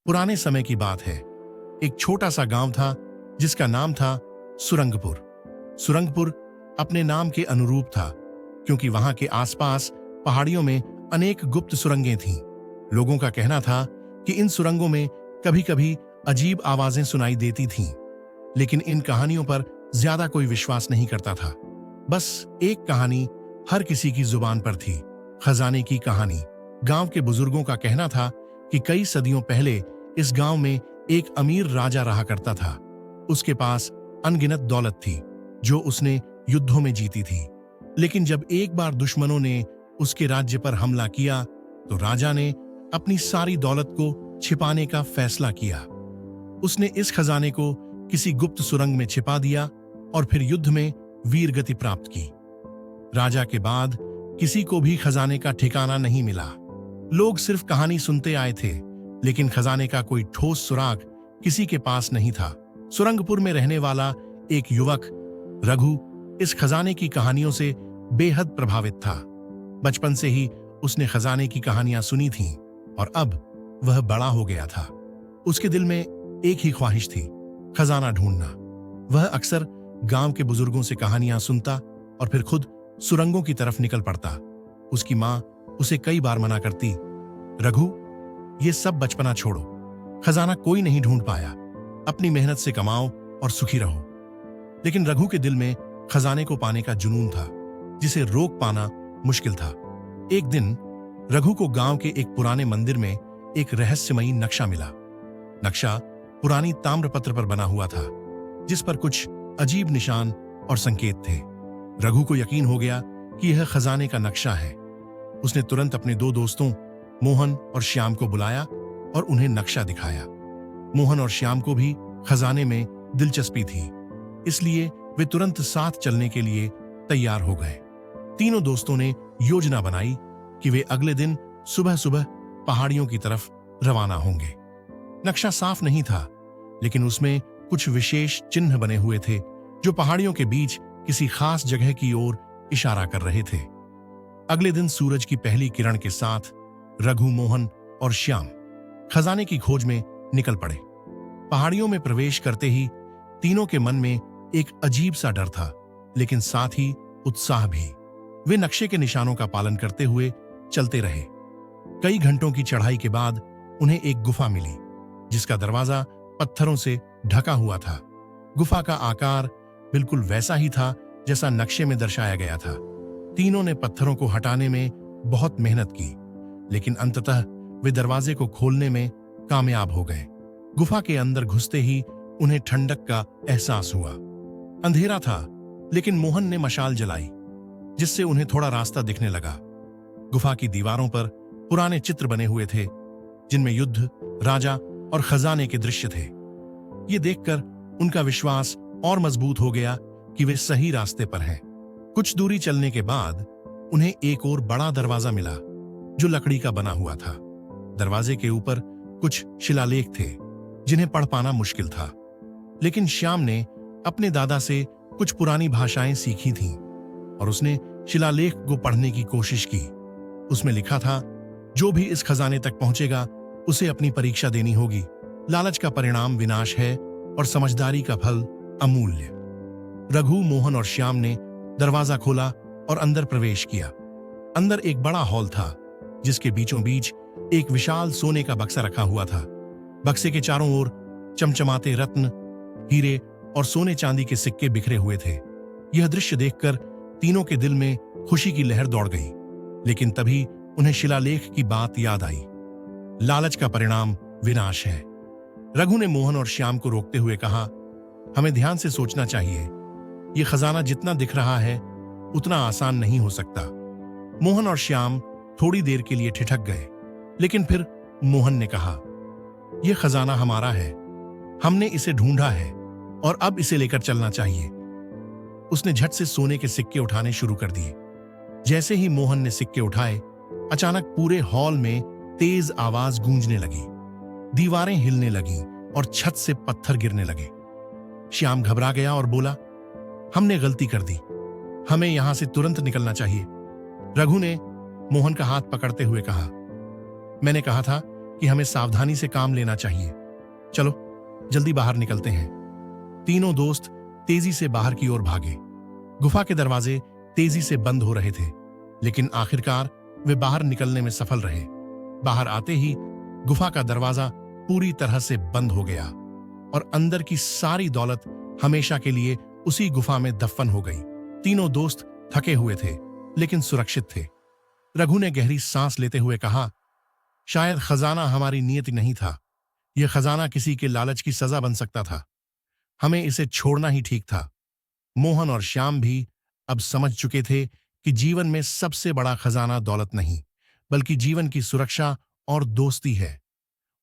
पुराने समय की बात है। एक छोटा सा गांव था जिसका नाम था सुरंगपुर। सुरंगपुर अपने नाम के अनुरूप था क्योंकि वहां के आसपास पहाड़ियों में अनेक गुप्त सुरंगें थीं। लोगों का कहना था कि इन सुरंगों में कभी कभी अजीब आवाजें सुनाई देती थीं, लेकिन इन कहानियों पर ज्यादा कोई विश्वास नहीं करता था। बस एक कहानी हर किसी की जुबान पर थी, खजाने की कहानी। गांव के बुजुर्गों का कहना था कि कई सदियों पहले इस गांव में एक अमीर राजा रहा करता था। उसके पास अनगिनत दौलत थी जो उसने युद्धों में जीती थी। लेकिन जब एक बार दुश्मनों ने उसके राज्य पर हमला किया तो राजा ने अपनी सारी दौलत को छिपाने का फैसला किया। उसने इस खजाने को किसी गुप्त सुरंग में छिपा दिया और फिर युद्ध में वीरगति प्राप्त की। राजा के बाद किसी को भी खजाने का ठिकाना नहीं मिला। लोग सिर्फ कहानी सुनते आए थे, लेकिन खजाने का कोई ठोस सुराग किसी के पास नहीं था। सुरंगपुर में रहने वाला एक युवक रघु इस खजाने की कहानियों से बेहद प्रभावित था। बचपन से ही उसने खजाने की कहानियां सुनी थीं और अब वह बड़ा हो गया था। उसके दिल में एक ही ख्वाहिश थी, खजाना ढूंढना। वह अक्सर गांव के बुजुर्गों से कहानियां सुनता और फिर खुद सुरंगों की तरफ निकल पड़ता। उसकी मां उसे कई बार मना करती, रघु, ये सब बचपना छोड़ो, खजाना कोई नहीं ढूंढ पाया, अपनी मेहनत से कमाओ और सुखी रहो। लेकिन रघु के दिल में खजाने को पाने का जुनून था, जिसे रोक पाना मुश्किल था। एक दिन रघु को गांव के एक पुराने मंदिर में एक रहस्यमयी नक्शा मिला। नक्शा पुरानी ताम्रपत्र पर बना हुआ था, जिस पर कुछ अजीब निशान और संकेत थे। रघु को यकीन हो गया कि यह खजाने का नक्शा है। उसने तुरंत अपने दो दोस्तों मोहन और श्याम को बुलाया और उन्हें नक्शा दिखाया। मोहन और श्याम को भी खजाने में दिलचस्पी थी, इसलिए वे तुरंत साथ चलने के लिए तैयार हो गए। तीनों दोस्तों ने योजना बनाई कि वे अगले दिन सुबह सुबह पहाड़ियों की तरफ रवाना होंगे। नक्शा साफ नहीं था, लेकिन उसमें कुछ विशेष चिन्ह बने हुए थे जो पहाड़ियों के बीच किसी खास जगह की ओर इशारा कर रहे थे। अगले दिन सूरज की पहली किरण के साथ रघु, मोहन और श्याम खजाने की खोज में निकल पड़े। पहाड़ियों में प्रवेश करते ही तीनों के मन में एक अजीब सा डर था, लेकिन साथ ही उत्साह भी। वे नक्शे के निशानों का पालन करते हुए चलते रहे। कई घंटों की चढ़ाई के बाद उन्हें एक गुफा मिली, जिसका दरवाजा पत्थरों से ढका हुआ था। गुफा का आकार बिल्कुल वैसा ही था जैसा नक्शे में दर्शाया गया था। तीनों ने पत्थरों को हटाने में बहुत मेहनत की, लेकिन अंततः वे दरवाजे को खोलने में कामयाब हो गए। गुफा के अंदर घुसते ही उन्हें ठंडक का एहसास हुआ। अंधेरा था, लेकिन मोहन ने मशाल जलाई, जिससे उन्हें थोड़ा रास्ता दिखने लगा। गुफा की दीवारों पर पुराने चित्र बने हुए थे, जिनमें युद्ध, राजा और खजाने के दृश्य थे। ये देखकर उनका विश्वास और मजबूत हो गया कि वे सही रास्ते पर हैं। कुछ दूरी चलने के बाद उन्हें एक और बड़ा दरवाजा मिला, जो लकड़ी का बना हुआ था। दरवाजे के ऊपर कुछ शिलालेख थे, जिन्हें पढ़ पाना मुश्किल था, लेकिन श्याम ने अपने दादा से कुछ पुरानी भाषाएं सीखी थीं और उसने शिलालेख को पढ़ने की कोशिश की। उसमें लिखा था, जो भी इस खजाने तक पहुंचेगा उसे अपनी परीक्षा देनी होगी। लालच का परिणाम विनाश है और समझदारी का फल अमूल्य। रघु, मोहन और श्याम ने दरवाजा खोला और अंदर प्रवेश किया। अंदर एक बड़ा हॉल था, जिसके बीचों बीच एक विशाल सोने का बक्सा रखा हुआ था। बक्से के चारों ओर चमचमाते रत्न, हीरे और सोने चांदी के सिक्के बिखरे हुए थे। यह दृश्य देखकर तीनों के दिल में खुशी की लहर दौड़ गई, लेकिन तभी उन्हें शिलालेख की बात याद आई। लालच का परिणाम विनाश है। रघु ने मोहन और श्याम को रोकते हुए कहा, हमें ध्यान से सोचना चाहिए। यह खजाना जितना दिख रहा है उतना आसान नहीं हो सकता। मोहन और श्याम थोड़ी देर के लिए ठिठक गए, लेकिन फिर मोहन ने कहा, यह खजाना हमारा है, हमने इसे ढूंढा है और अब इसे लेकर चलना चाहिए। उसने झट से सोने के सिक्के उठाने शुरू कर दिए। जैसे ही मोहन ने सिक्के उठाए, अचानक पूरे हॉल में तेज आवाज गूंजने लगी। दीवारें हिलने लगीं और छत से पत्थर गिरने लगे। श्याम घबरा गया और बोला, हमने गलती कर दी, हमें यहां से तुरंत निकलना चाहिए। रघु ने मोहन का हाथ पकड़ते हुए कहा, मैंने कहा था कि हमें सावधानी से काम लेना चाहिए। चलो जल्दी बाहर निकलते हैं। तीनों दोस्त तेजी से बाहर की ओर भागे। गुफा के दरवाजे तेजी से बंद हो रहे थे, लेकिन आखिरकार वे बाहर निकलने में सफल रहे। बाहर आते ही गुफा का दरवाजा पूरी तरह से बंद हो गया और अंदर की सारी दौलत हमेशा के लिए उसी गुफा में दफन हो गई। तीनों दोस्त थके हुए थे, लेकिन सुरक्षित थे। रघु ने गहरी सांस लेते हुए कहा, शायद खजाना हमारी नियति नहीं था। यह खजाना किसी के लालच की सजा बन सकता था। हमें इसे छोड़ना ही ठीक था। मोहन और श्याम भी अब समझ चुके थे कि जीवन में सबसे बड़ा खजाना दौलत नहीं, बल्कि जीवन की सुरक्षा और दोस्ती है।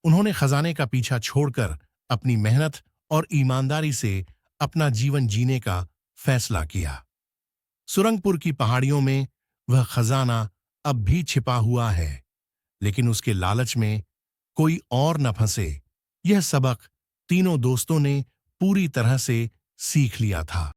उन्होंने खजाने का पीछा छोड़कर अपनी मेहनत और ईमानदारी से अपना जीवन जीने का फैसला किया। सुरंगपुर की पहाड़ियों में वह खजाना अब भी छिपा हुआ है, लेकिन उसके लालच में कोई और न फंसे। यह सबक तीनों दोस्तों ने पूरी तरह से सीख लिया था।